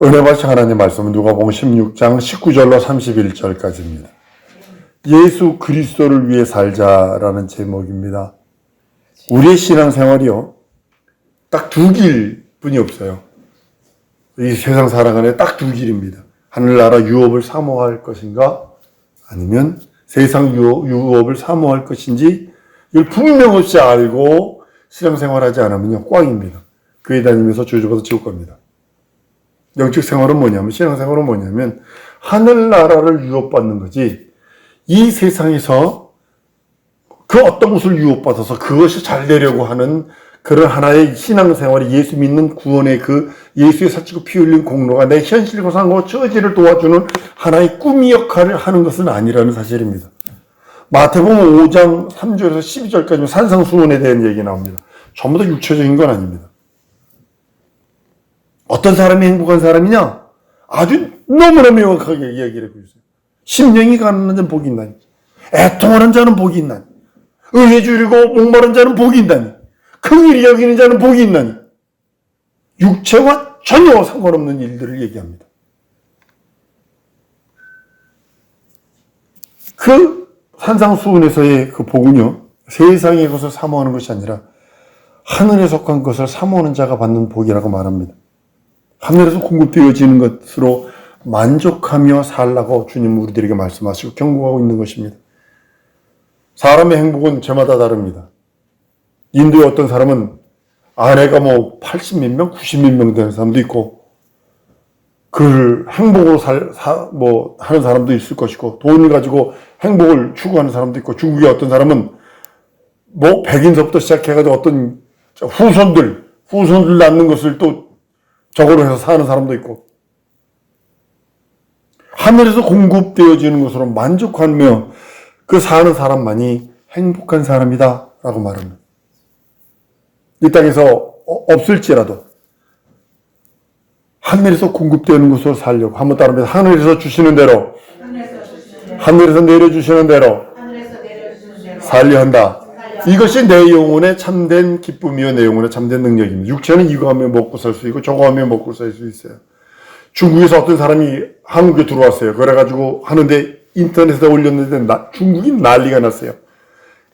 은혜 받으신 하나님 말씀은 누가복음 16장 19절로 31절까지입니다. 예수 그리스도를 위해 살자라는 제목입니다. 우리의 신앙생활이요, 딱 두 길뿐이 없어요. 이 세상 살아가는 딱 두 길입니다. 하늘나라 유업을 사모할 것인가, 아니면 세상 유업을 사모할 것인지, 이걸 분명 없이 알고 신앙생활하지 않으면요, 꽝입니다. 교회 다니면서 저주받아 지옥 갑니다. 영적 생활은 뭐냐면, 신앙생활은 뭐냐면, 하늘나라를 유업받는 거지, 이 세상에서 그 어떤 것을 유업받아서 그것이 잘 되려고 하는 그런 하나의 신앙생활이, 예수 믿는 구원의 그 예수의 사치고 피 흘린 공로가 내 현실과 상고 처지를 도와주는 하나의 꿈의 역할을 하는 것은 아니라는 사실입니다. 마태복음 5장 3절에서 12절까지 산상수훈에 대한 얘기 나옵니다. 전부 다 육체적인 건 아닙니다. 어떤 사람이 행복한 사람이냐? 아주 너무나 명확하게 이야기를 하고 있어요. 심령이 가난한 자는 복이 있나니, 애통하는 자는 복이 있나니, 의에 줄이고 목마른 자는 복이 있나니, 긍휼히 여기는 자는 복이 있나니. 육체와 전혀 상관없는 일들을 얘기합니다. 그 산상수훈에서의 그 복은요, 세상의 것을 사모하는 것이 아니라 하늘에 속한 것을 사모하는 자가 받는 복이라고 말합니다. 하늘에서 공급되어지는 것으로 만족하며 살라고 주님은 우리들에게 말씀하시고 경고하고 있는 것입니다. 사람의 행복은 저마다 다릅니다. 인도의 어떤 사람은 아내가 80몇 명, 90몇 명 되는 사람도 있고, 그를 행복으로 하는 사람도 있을 것이고, 돈을 가지고 행복을 추구하는 사람도 있고, 중국의 어떤 사람은 백인서부터 시작해가지고 어떤 후손들 낳는 것을 또 저거로 해서 사는 사람도 있고, 하늘에서 공급되어지는 것으로 만족하며 그 사는 사람만이 행복한 사람이다 라고 말합니다. 이 땅에서 없을지라도 하늘에서 공급되는 것으로 살려고, 한번 따라합니다. 하늘에서 주시는 대로, 하늘에서 내려주시는 대로 살려 한다. 이것이 내 영혼의 참된 기쁨이요, 내 영혼의 참된 능력입니다. 육체는 이거 하면 먹고 살 수 있고 저거 하면 먹고 살 수 있어요. 중국에서 어떤 사람이 한국에 들어왔어요. 그래가지고 하는데 인터넷에 올렸는데 중국이 난리가 났어요.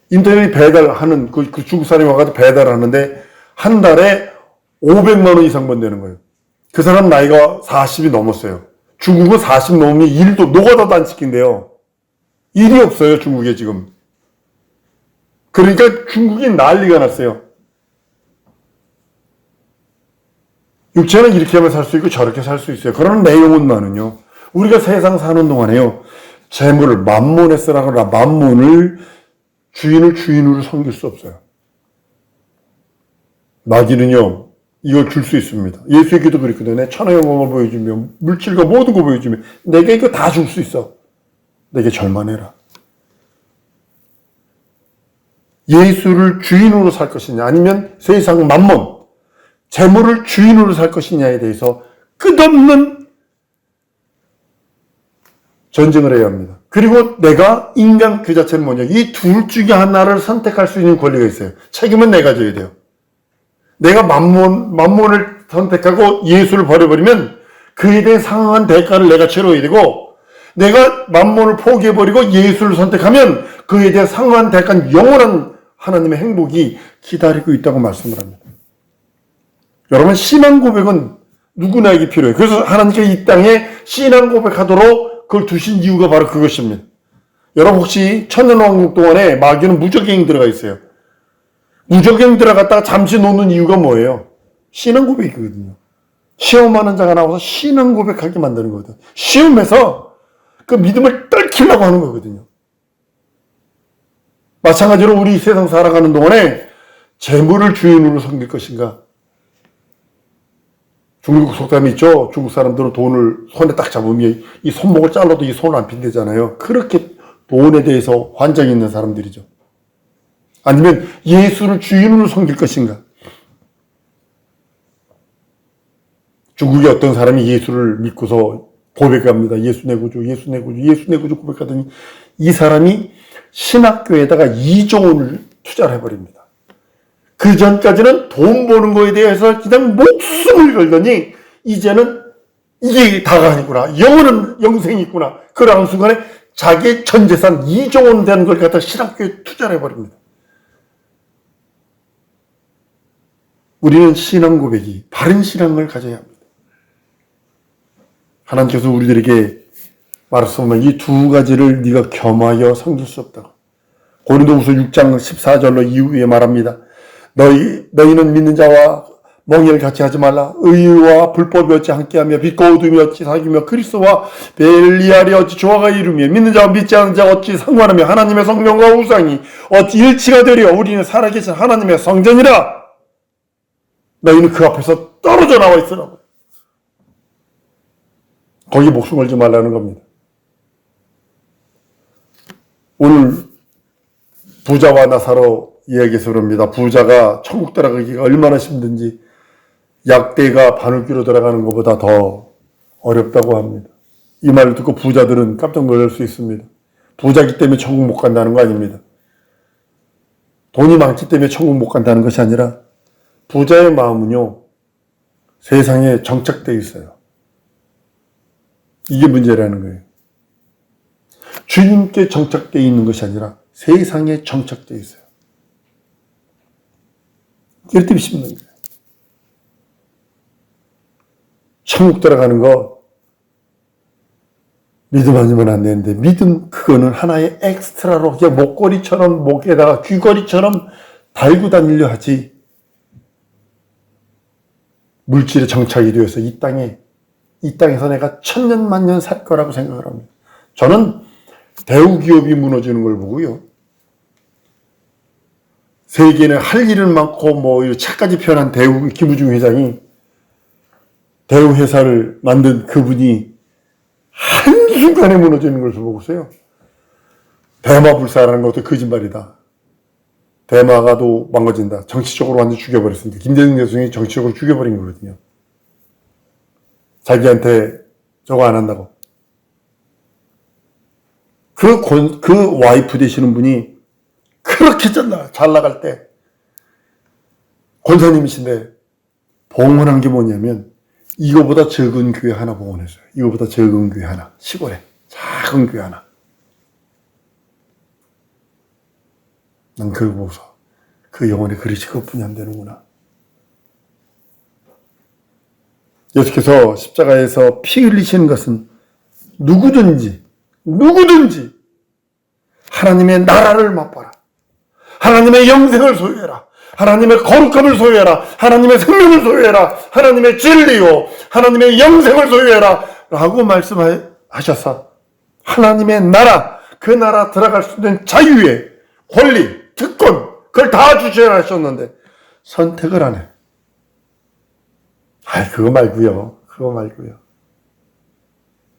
인터넷 배달하는 그 중국 사람이 와가지고 배달하는데 한 달에 500만 원 이상 번다는 거예요. 그 사람 나이가 40이 넘었어요. 중국은 40 넘으면 일도 노가다도 안 시킨대요. 일이 없어요, 중국에 지금. 그러니까 중국이 난리가 났어요. 육체는 이렇게 하면 살 수 있고 저렇게 살 수 있어요. 그러나 내 영혼만은요, 우리가 세상 사는 동안에요, 재물을 만몬에 쓰라거나 만몬을 주인을 주인으로 섬길 수 없어요. 마귀는요, 이걸 줄 수 있습니다. 예수에게도 그랬거든요. 내 천하 영광을 보여주며 물질과 모든 걸 보여주며 내게 이거 다 줄 수 있어. 내게 절만해라. 예수를 주인으로 살 것이냐, 아니면 세상 만몬, 재물을 주인으로 살 것이냐에 대해서 끝없는 전쟁을 해야 합니다. 그리고 내가 인간 그 자체는 뭐냐, 이 둘 중에 하나를 선택할 수 있는 권리가 있어요. 책임은 내가 져야 돼요. 내가 만몬을 선택하고 예수를 버려버리면 그에 대해 상응한 대가를 내가 치러야 되고, 내가 만몬을 포기해버리고 예수를 선택하면 그에 대해 상응한 대가는 영원한 하나님의 행복이 기다리고 있다고 말씀을 합니다. 여러분, 신앙 고백은 누구나에게 필요해요. 그래서 하나님께 이 땅에 신앙 고백하도록 그걸 두신 이유가 바로 그것입니다. 여러분, 혹시 천년왕국 동안에 마귀는 무적행 들어가 있어요. 무적행 들어갔다가 잠시 노는 이유가 뭐예요? 신앙 고백이거든요. 시험하는 자가 나와서 신앙 고백하게 만드는 거거든요. 시험에서 그 믿음을 떨키려고 하는 거거든요. 마찬가지로 우리 세상 살아가는 동안에 재물을 주인으로 섬길 것인가? 중국 속담이 있죠. 중국 사람들은 돈을 손에 딱 잡으면 이 손목을 잘라도 이 손을 안 핀대잖아요. 그렇게 돈에 대해서 환장이 있는 사람들이죠. 아니면 예수를 주인으로 섬길 것인가? 중국의 어떤 사람이 예수를 믿고서 고백합니다. 예수 내 구주, 예수 내 구주, 예수 내 구주 고백하더니 이 사람이 신학교에다가 2조 원을 투자를 해버립니다. 그 전까지는 돈 버는 거에 대해서 그냥 목숨을 걸더니 이제는 이게 다가 아니구나. 영원한 영생이 있구나. 그러는 순간에 자기의 전 재산 2조 원 되는 걸 갖다 신학교에 투자를 해버립니다. 우리는 신앙 고백이 바른 신앙을 가져야 합니다. 하나님께서 우리들에게 말씀하면 이 두 가지를 네가 겸하여 섬길 수 없다고. 고린도후서 6장 14절로 이후에 말합니다. 너희는 믿는 자와 멍에를 같이 하지 말라. 의와 불법이 어찌 함께하며 빛과 어둠이 어찌 사귀며 그리스도와 벨리알이 어찌 조화가 이루며 믿는 자와 믿지 않는 자가 어찌 상관하며 하나님의 성령과 우상이 어찌 일치가 되려. 우리는 살아계신 하나님의 성전이라. 너희는 그 앞에서 떨어져 나와 있으라고. 거기 목숨 걸지 말라는 겁니다. 오늘 부자와 나사로 이야기해서 그럽니다. 부자가 천국 들어가기가 얼마나 힘든지 약대가 바늘귀로 들어가는 것보다 더 어렵다고 합니다. 이 말을 듣고 부자들은 깜짝 놀랄 수 있습니다. 부자기 때문에 천국 못 간다는 거 아닙니다. 돈이 많기 때문에 천국 못 간다는 것이 아니라 부자의 마음은요, 세상에 정착되어 있어요. 이게 문제라는 거예요. 주님께 정착되어 있는 것이 아니라 세상에 정착되어 있어요. 이럴 때 힘든 거예요. 천국 들어가는 거 믿음 아니면 안 되는데, 믿음 그거는 하나의 엑스트라로 그냥 목걸이처럼 목에다가 귀걸이처럼 달고 다니려 하지, 물질에 정착이 되어서 이 땅에서 내가 천년 만년 살 거라고 생각을 합니다. 저는 대우기업이 무너지는 걸 보고요, 세계에 할 일은 많고 차까지 표현한 대우 김우중 회장이 대우회사를 만든 그분이 한순간에 무너지는 걸 보고서요, 대마불사라는 것도 거짓말이다. 대마가도 망가진다. 정치적으로 완전 죽여버렸습니다. 김대중 대통령이 정치적으로 죽여버린 거거든요. 자기한테 저거 안 한다고. 그 와이프 되시는 분이 그렇게 잘 나갈 때 권사님이신데 봉헌한 게 뭐냐면, 이거보다 적은 교회 하나 봉헌했어요. 이거보다 적은 교회 하나, 시골에 작은 교회 하나. 난 그걸 보고서 그 영혼의 그릇이 그것뿐이 안 되는구나. 예수께서 십자가에서 피 흘리시는 것은 누구든지 하나님의 나라를 맛봐라, 하나님의 영생을 소유해라, 하나님의 거룩함을 소유해라, 하나님의 생명을 소유해라, 하나님의 진리요 하나님의 영생을 소유해라 라고 말씀하셔서, 하나님의 나라, 그 나라 들어갈 수 있는 자유의 권리, 특권, 그걸 다 주셔야 하셨는데 선택을 안 해. 그거 말고요.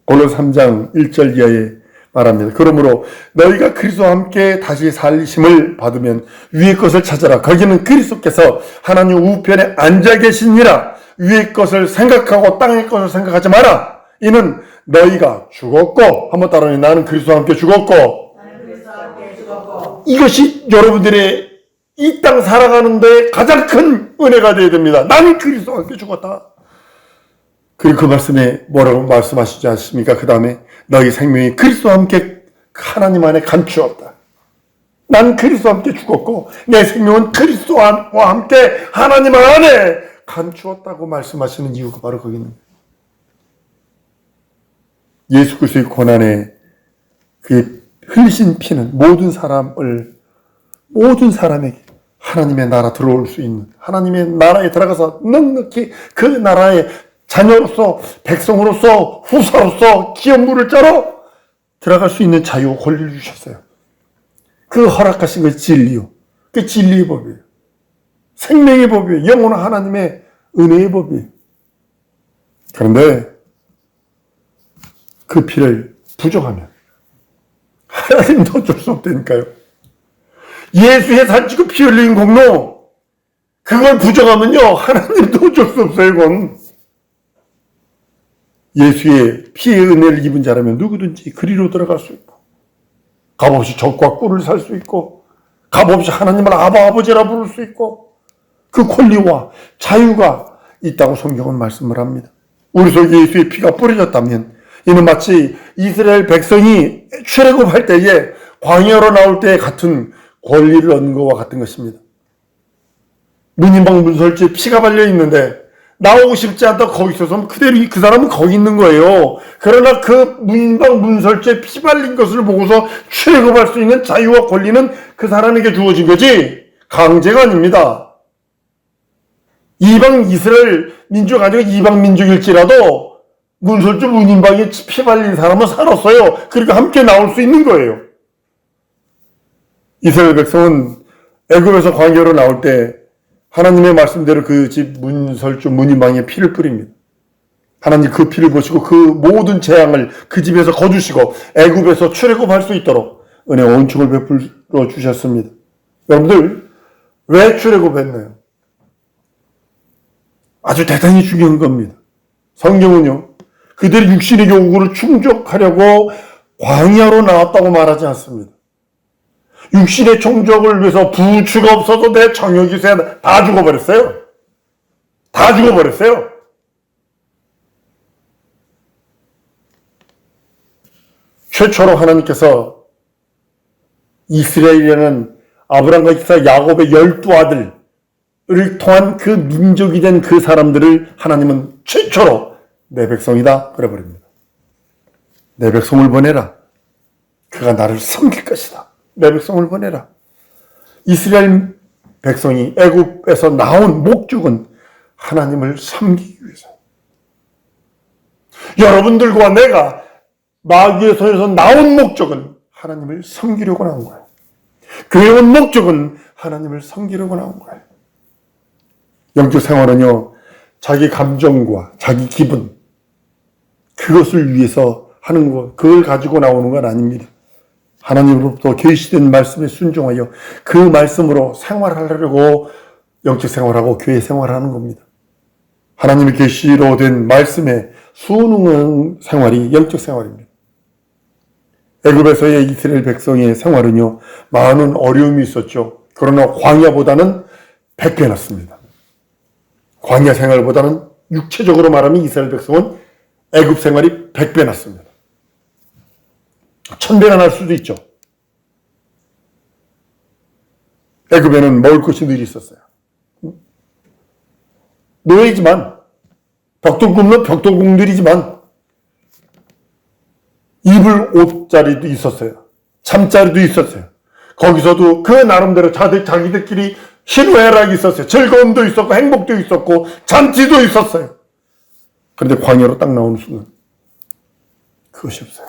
골로새 3장 1절 이하에 말합니다. 그러므로 너희가 그리스도와 함께 다시 살리심을 받으면 위의 것을 찾아라. 거기는 그리스도께서 하나님 우편에 앉아 계시니라. 위의 것을 생각하고 땅의 것을 생각하지 마라. 이는 너희가 죽었고, 한번 따라해. 나는 그리스도와 함께 죽었고. 이것이 여러분들의 이 땅 살아가는데 가장 큰 은혜가 되어야 됩니다. 나는 그리스도와 함께 죽었다. 그리고 그 말씀에 뭐라고 말씀하시지 않습니까? 그 다음에 너희 생명이 그리스도와 함께 하나님 안에 감추었다. 난 그리스도와 함께 죽었고 내 생명은 그리스도와 함께 하나님 안에 감추었다고 말씀하시는 이유가 바로 거기 있는 거예요. 예수 그리스도의 고난에 그 흘리신 피는 모든 사람에게 하나님의 나라 들어올 수 있는, 하나님의 나라에 들어가서 넉넉히 그 나라의 자녀로서, 백성으로서, 후사로서, 기업물을 짜러 들어갈 수 있는 자유와 권리를 주셨어요. 그 허락하신 것이 진리요. 그 진리의 법이에요. 생명의 법이에요. 영원한 하나님의 은혜의 법이에요. 그런데 그 피를 부정하면 하나님도 어쩔 수 없다니까요. 예수의 살찌고 피 흘린 공로, 그걸 부정하면요 하나님도 어쩔 수 없어요. 이건 예수의 피의 은혜를 입은 자라면 누구든지 그리로 들어갈 수 있고, 값없이 적과 꿀을 살 수 있고, 값없이 하나님을 아버지라 부를 수 있고, 그 권리와 자유가 있다고 성경은 말씀을 합니다. 우리 속에 예수의 피가 뿌려졌다면 이는 마치 이스라엘 백성이 출애굽할 때에 광야로 나올 때 같은 권리를 얻는 것과 같은 것입니다. 문인방 문설주에 피가 발려 있는데 나오고 싶지 않다 거기 있어서 그대로 그 사람은 거기 있는 거예요. 그러나 그 문인방 문설주에 피 발린 것을 보고서 출애굽할 수 있는 자유와 권리는 그 사람에게 주어진 거지 강제가 아닙니다. 이방 이스라엘 민족 아니고 이방 민족일지라도 문설주 문인방에 피 발린 사람은 살았어요. 그러니까 함께 나올 수 있는 거예요. 이스라엘 백성은 애굽에서 광야로 나올 때 하나님의 말씀대로 그 집 문설주 문인방에 피를 뿌립니다. 하나님 그 피를 보시고 그 모든 재앙을 그 집에서 거두시고 애굽에서 출애굽할 수 있도록 은혜와 온축을 베풀어 주셨습니다. 여러분들 왜 출애굽했나요? 아주 대단히 중요한 겁니다. 성경은요 그들이 육신의 요구를 충족하려고 광야로 나왔다고 말하지 않습니다. 육신의 충족을 위해서 부추가 없어도 내 정욕이 있어야 다 죽어버렸어요. 다 죽어버렸어요. 최초로 하나님께서 이스라엘이라는 아브라함과 이삭 야곱의 12아들을 통한 그 민족이 된 그 사람들을 하나님은 최초로 내 백성이다 그래버립니다. 내 백성을 보내라. 그가 나를 섬길 것이다. 내 백성을 보내라. 이스라엘 백성이 애굽에서 나온 목적은 하나님을 섬기기 위해서. 여러분들과 내가 마귀의 손에서 나온 목적은 하나님을 섬기려고 나온 거예요. 교회 온 목적은 하나님을 섬기려고 나온 거예요. 영적 생활은요, 자기 감정과 자기 기분, 그것을 위해서 하는 것, 그걸 가지고 나오는 건 아닙니다. 하나님으로부터 계시된 말씀에 순종하여 그 말씀으로 생활하려고 영적 생활하고 교회 생활하는 겁니다. 하나님의 계시로 된 말씀에 순응하는 생활이 영적 생활입니다. 애굽에서의 이스라엘 백성의 생활은요, 많은 어려움이 있었죠. 그러나 광야보다는 100배 낫습니다. 광야 생활보다는 육체적으로 말하면 이스라엘 백성은 애굽 생활이 100배 낫습니다. 1000배가 날 수도 있죠. 애굽에는 먹을 것이 늘 있었어요. 노예지만, 벽돌 굽는 벽돌공들이지만 입을 옷자리도 있었어요. 잠자리도 있었어요. 거기서도 그 나름대로 자기들끼리 희노애락이 있었어요. 즐거움도 있었고 행복도 있었고 잔치도 있었어요. 그런데 광야로 딱 나오는 순간 그것이 없어요.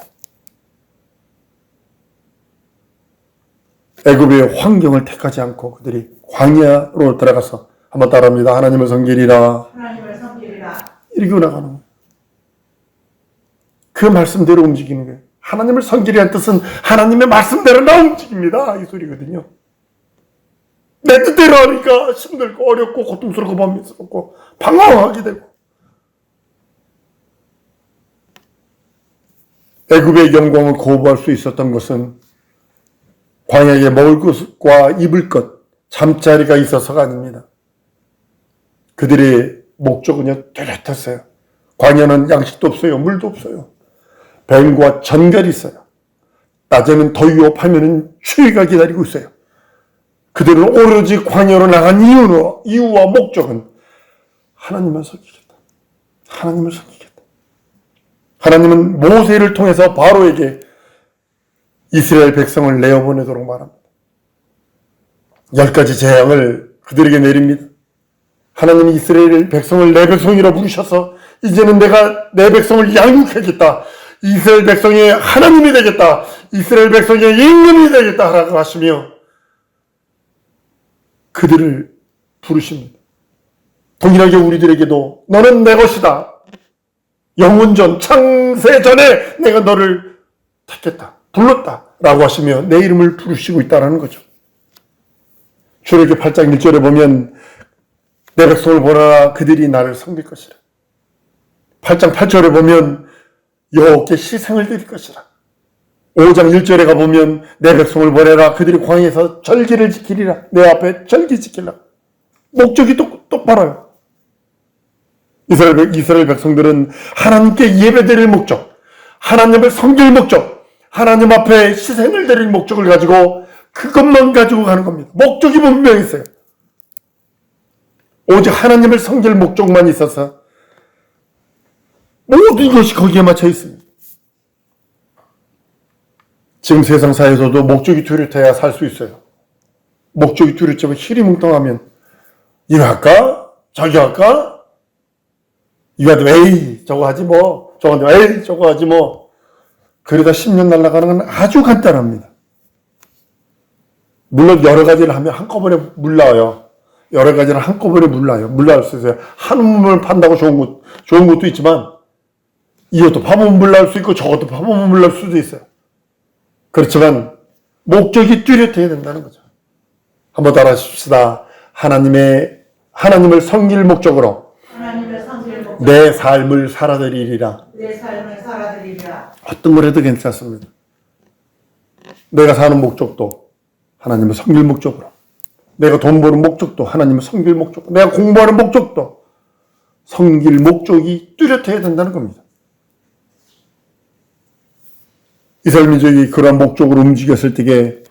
애굽의 환경을 택하지 않고 그들이 광야로 들어가서 한번 따라합니다. 하나님을 섬기리라. 하나님을 섬기리라. 이렇게 나가는 거예요. 그 말씀대로 움직이는 거예요. 하나님을 섬기리라는 뜻은 하나님의 말씀대로 나 움직입니다. 이 소리거든요. 내 뜻대로 하니까 힘들고 어렵고 고통스럽고 범민스럽고 방황하게 되고. 애굽의 영광을 거부할 수 있었던 것은 광야에 먹을 것과 입을 것, 잠자리가 있어서가 아닙니다. 그들의 목적은요, 뚜렷했어요. 광야는 양식도 없어요. 물도 없어요. 뱀과 전갈이 있어요. 낮에는 더위요, 밤에는 추위가 기다리고 있어요. 그들은 오로지 광야로 나간 이유와 목적은 하나님을 섬기겠다. 하나님을 섬기겠다. 하나님은 모세를 통해서 바로에게 이스라엘 백성을 내어보내도록 말합니다. 10가지 재앙을 그들에게 내립니다. 하나님이 이스라엘 백성을 내 백성이라 부르셔서 이제는 내가 내 백성을 양육하겠다. 이스라엘 백성의 하나님이 되겠다. 이스라엘 백성의 임금이 되겠다 라고 하시며 그들을 부르십니다. 동일하게 우리들에게도 너는 내 것이다. 영원전 창세전에 내가 너를 택했다. 불렀다. 라고 하시며 내 이름을 부르시고 있다는 거죠. 출애굽기 8장 1절에 보면 내 백성을 보라 그들이 나를 섬길 것이라. 8장 8절에 보면 여호와께 희생을 드릴 것이라. 5장 1절에 가보면 내 백성을 보내라 그들이 광야에서 절기를 지키리라. 내 앞에 절기 지키라. 목적이 똑바로요. 이스라엘 백성들은 하나님께 예배드릴 목적, 하나님을 섬길 목적, 하나님 앞에 희생을 드릴 목적을 가지고 그것만 가지고 가는 겁니다. 목적이 분명히 있어요. 오직 하나님을 섬길 목적만 있어서 모든 것이 거기에 맞춰 있습니다. 지금 세상 사회에서도 목적이 뚜렷해야 살 수 있어요. 목적이 뚜렷하면 희리뭉텅하면 이거 할까? 저기 할까? 이거 하지 에이 저거 하지 뭐 저거 하지 에이 저거 하지 뭐 그러다 10년 날아가는 건 아주 간단합니다. 물론 여러 가지를 하면 한꺼번에 물나와요. 여러 가지를 한꺼번에 물나올 수 있어요. 한 몸을 판다고 좋은 것도 있지만 이것도 파보면 물나올 수 있고 저것도 파보면 물나올 수도 있어요. 그렇지만 목적이 뚜렷해야 된다는 거죠. 한번 따라하십시다. 하나님을 섬길 목적으로 내 삶을 살아드리리라. 어떤 걸 해도 괜찮습니다. 내가 사는 목적도 하나님을 섬길 목적으로, 내가 돈 버는 목적도 하나님을 섬길 목적으로, 내가 공부하는 목적도 섬길 목적이 뚜렷해야 된다는 겁니다. 이스라엘 민족이 그러한 목적으로 움직였을 때에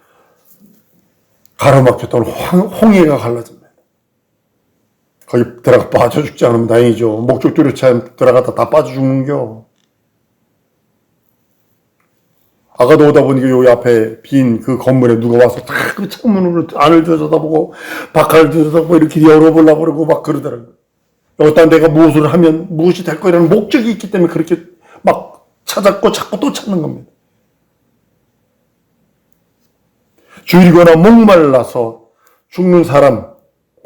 가로막혔던 홍해가 갈라집니다. 거기 들어가 빠져 죽지 않으면 다행이죠. 목적 뚜렷이 않으면 들어가다 다 빠져 죽는겨. 아까도 오다 보니까 여기 앞에 빈 그 건물에 누가 와서 다 그 창문으로 안을 들여다보고 바깥을 들여다보고 이렇게 열어보려고 그러고 막 그러더라고요. 여기다 내가 무엇을 하면 무엇이 될 거라는 목적이 있기 때문에 그렇게 막 찾고 또 찾는 겁니다. 줄이거나 목말라서 죽는 사람,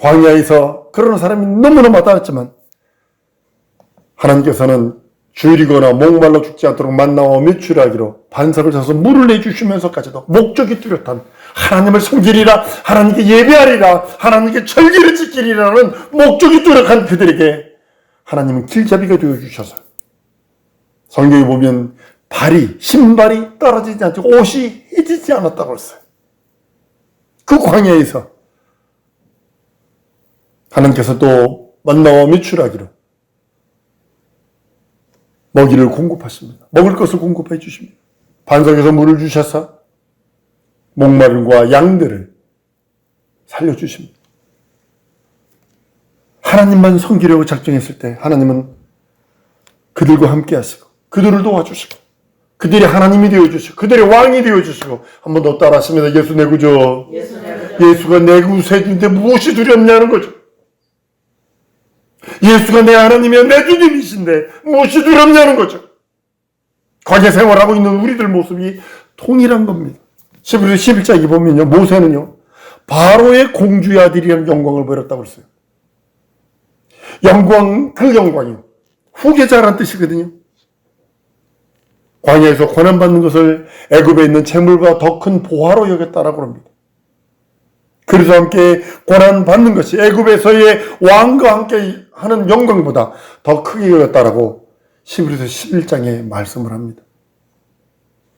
광야에서 그러는 사람이 너무나 많았지만 하나님께서는 줄이거나 목말라 죽지 않도록 만나와 메추라기로 반석을 쳐서 물을 내주시면서까지도 목적이 뚜렷한 하나님을 섬기리라, 하나님께 예배하리라, 하나님께 절기를 지키리라는 목적이 뚜렷한 그들에게 하나님은 길잡이가 되어주셔서 성경에 보면 신발이 떨어지지 않고 옷이 해지지 않았다고 했어요. 그 광야에서 하나님께서 또 만나와 메추라기로 먹이를 공급하십니다. 먹을 것을 공급해 주십니다. 반석에서 물을 주셔서 목마름과 양들을 살려주십니다. 하나님만 섬기려고 작정했을 때 하나님은 그들과 함께 하시고 그들을 도와주시고 그들이 하나님이 되어주시고 그들의 왕이 되어주시고 한 번 더 따라하십니다. 예수 내 구주. 예수가 내 구세주인데 무엇이 두렵냐는 거죠. 예수가 내 하나님이야 내 주님이신데 무엇이 두렵냐는 거죠. 광야 생활하고 있는 우리들 모습이 동일한 겁니다. 11장에 보면요, 모세는요 바로의 공주의 아들이라는 영광을 버렸다고 했어요. 그 영광이 후계자라는 뜻이거든요. 광야에서 고난받는 것을 애굽에 있는 재물보다 더 큰 보화로 여겼다라고 합니다. 그리스도와 함께 고난받는 것이 애굽에서의 왕과 함께 하는 영광보다 더 크게 여겼다라고 히브리서 11장에 말씀을 합니다.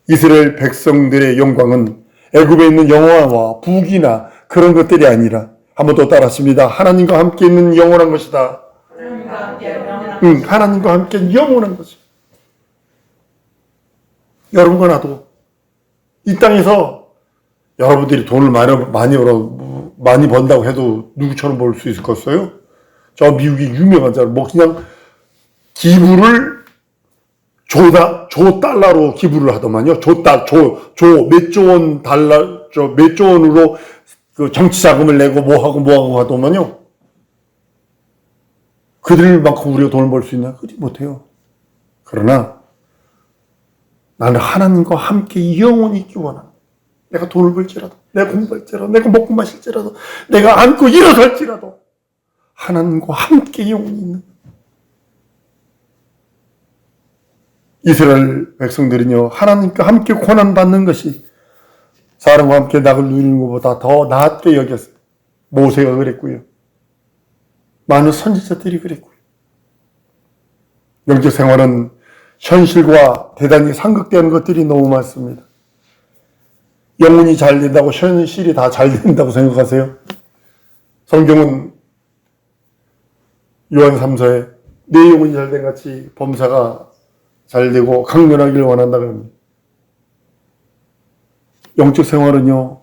이스라엘 백성들의 영광은 애굽에 있는 영화와 부귀나 그런 것들이 아니라 한 번 더 따라하십니다. 하나님과 함께 있는 영원한 것이다. 하나님과 함께 영원한 것이다. 여러분과 나도 이 땅에서 여러분들이 돈을 많이 번다고 해도 누구처럼 벌 수 있겠어요? 저 미국의 유명한 사람 그냥 기부를 조 달러로 기부를 하더만요. 몇 조 원 몇 조 원으로 그 정치 자금을 내고 뭐하고 하더만요. 그들만큼 우리가 돈을 벌 수 있나? 그렇지 못해요. 그러나 나는 하나님과 함께 영원히 있기 원합니다. 내가 돈을 벌지라도, 내가 공부할지라도, 내가 먹고 마실지라도, 내가 앉고 일어설지라도 하나님과 함께 영원히 있는 이스라엘 백성들은요, 하나님과 함께 고난받는 것이 사람과 함께 낙을 누리는 것보다 더 낫게 여겼어요. 모세가 그랬고요. 많은 선지자들이 그랬고요. 영적 생활은 현실과 대단히 상극되는 것들이 너무 많습니다. 영혼이 잘 된다고 현실이 다 잘 된다고 생각하세요? 성경은 요한 3서에 내 영혼이 잘된 같이 범사가 잘되고 강건하기를 원한다 그럽니다. 영적 생활은요,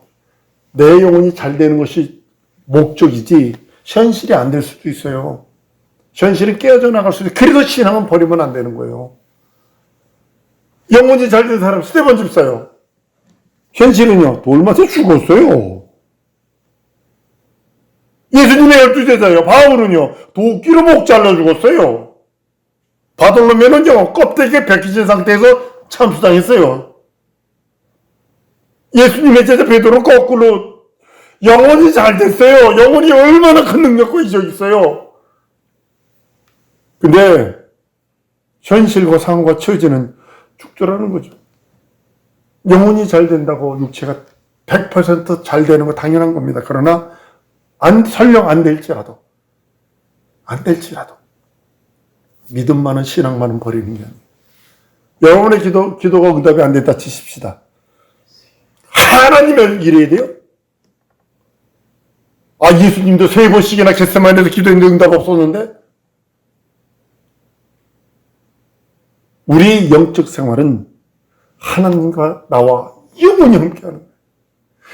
내 영혼이 잘되는 것이 목적이지 현실이 안 될 수도 있어요. 현실이 깨어져 나갈 수도 있어요. 그래서 신앙은 버리면 안 되는 거예요. 영혼이 잘된 사람 스테반 집사요. 현실은요, 돌 맞아 죽었어요. 예수님의 12제자요. 바울은요, 도끼로 목 잘라 죽었어요. 바돌로메는요, 껍데기에 벗겨진 상태에서 참수당했어요. 예수님의 제자 베드로는 거꾸로 영혼이 잘 됐어요. 영혼이 얼마나 큰 능력과 이적이 있어요. 근데 현실과 상황과 처지는 죽더라는 거죠. 영혼이 잘 된다고 육체가 100% 잘 되는 거 당연한 겁니다. 그러나 설령 안 될지라도 믿음만은 신앙만은 버리는 게 아니에요. 여러분의 기도가 응답이 안 됐다 치십시다. 하나님을 이래야 돼요? 예수님도 3번씩이나 겟세마네에서 기도했는데 응답 없었는데? 우리의 영적 생활은 하나님과 나와 영원히 함께하는 거예요.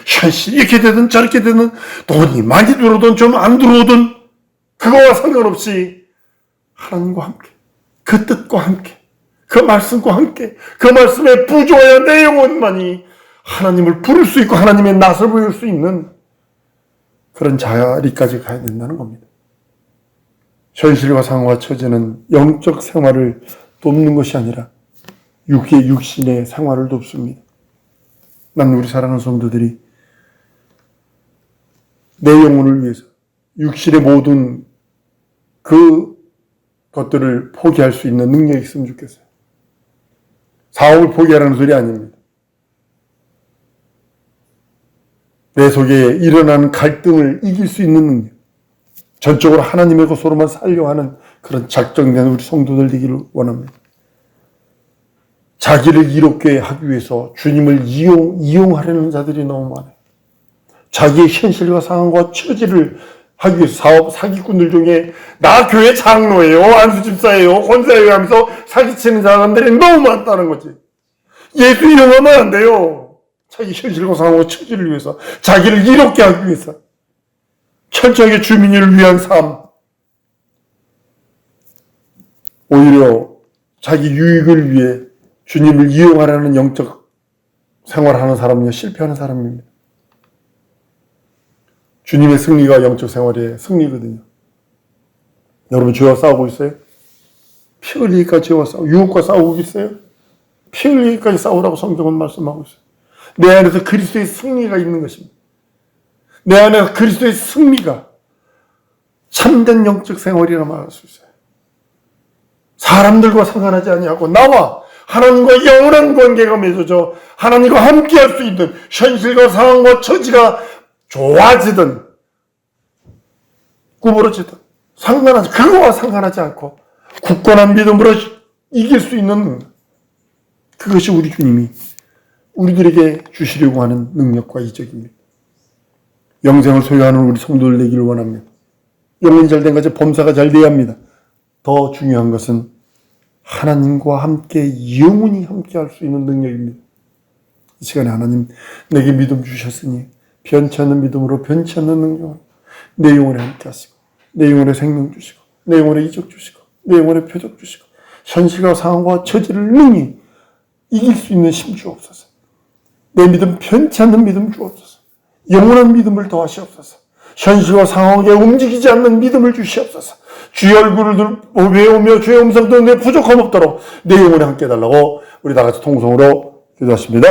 현실이 이렇게 되든 저렇게 되든 돈이 많이 들어오든 좀 안 들어오든 그거와 상관없이 하나님과 함께, 그 뜻과 함께, 그 말씀과 함께, 그 말씀에 부조해야 내 영혼만이 하나님을 부를 수 있고 하나님의 낯을 보일 수 있는 그런 자리까지 가야 된다는 겁니다. 현실과 상황과 처지는 영적 생활을 돕는 것이 아니라 육신의 생활을 돕습니다. 난 우리 사랑하는 성도들이 내 영혼을 위해서 육신의 모든 그 것들을 포기할 수 있는 능력이 있으면 좋겠어요. 사업을 포기하라는 소리 아닙니다. 내 속에 일어나는 갈등을 이길 수 있는 능력, 전적으로 하나님의 것으로만 살려 하는 그런 작정된 우리 성도들 되기를 원합니다. 자기를 이롭게 하기 위해서 주님을 이용하려는 자들이 너무 많아요. 자기의 현실과 상황과 처지를 하기 위해서 사기꾼들 중에 나 교회 장로예요, 안수집사예요, 권사예요 하면서 사기치는 사람들이 너무 많다는 거지. 예수 이용하면 안 돼요. 자기 현실과 상황과 처지를 위해서, 자기를 이롭게 하기 위해서, 철저하게 주민을 위한 삶, 오히려 자기 유익을 위해 주님을 이용하라는 영적 생활하는 사람은요, 실패하는 사람입니다. 주님의 승리가 영적 생활의 승리거든요. 여러분, 죄와 싸우고 있어요? 피 흘리기까지 죄와 싸우고, 유혹과 싸우고 있어요? 피 흘리기까지 싸우라고 성경은 말씀하고 있어요. 내 안에서 그리스도의 승리가 있는 것입니다. 내 안에서 그리스도의 승리가 참된 영적 생활이라 말할 수 있어요. 사람들과 상관하지 아니하고 나와 하나님과 영원한 관계가 맺어져 하나님과 함께할 수 있는 현실과 상황과 처지가 좋아지든 구부러지든 그거와 상관하지 않고 굳건한 믿음으로 이길 수 있는 그것이 우리 주님이 우리들에게 주시려고 하는 능력과 이적입니다. 영생을 소유하는 우리 성도들 되기를 원합니다. 영혼이 잘된 것이 범사가 잘 돼야 합니다. 더 중요한 것은 하나님과 함께 영원히 함께 할 수 있는 능력입니다. 이 시간에 하나님 내게 믿음 주셨으니 변치 않는 믿음으로 변치 않는 능력으로 내 영혼에 함께 하시고 내 영혼에 생명 주시고 내 영혼에 이적 주시고 내 영혼에 표적 주시고 현실과 상황과 처지를 능히 이길 수 있는 힘 주옵소서. 내 믿음 변치 않는 믿음 주옵소서. 영원한 믿음을 더하시옵소서. 현실과 상황에 움직이지 않는 믿음을 주시옵소서. 주의 얼굴을 외우며 주의 음성 듣는 데 부족함 없도록 내 영혼에 함께 해달라고 우리 다 같이 통성으로 기도하십니다.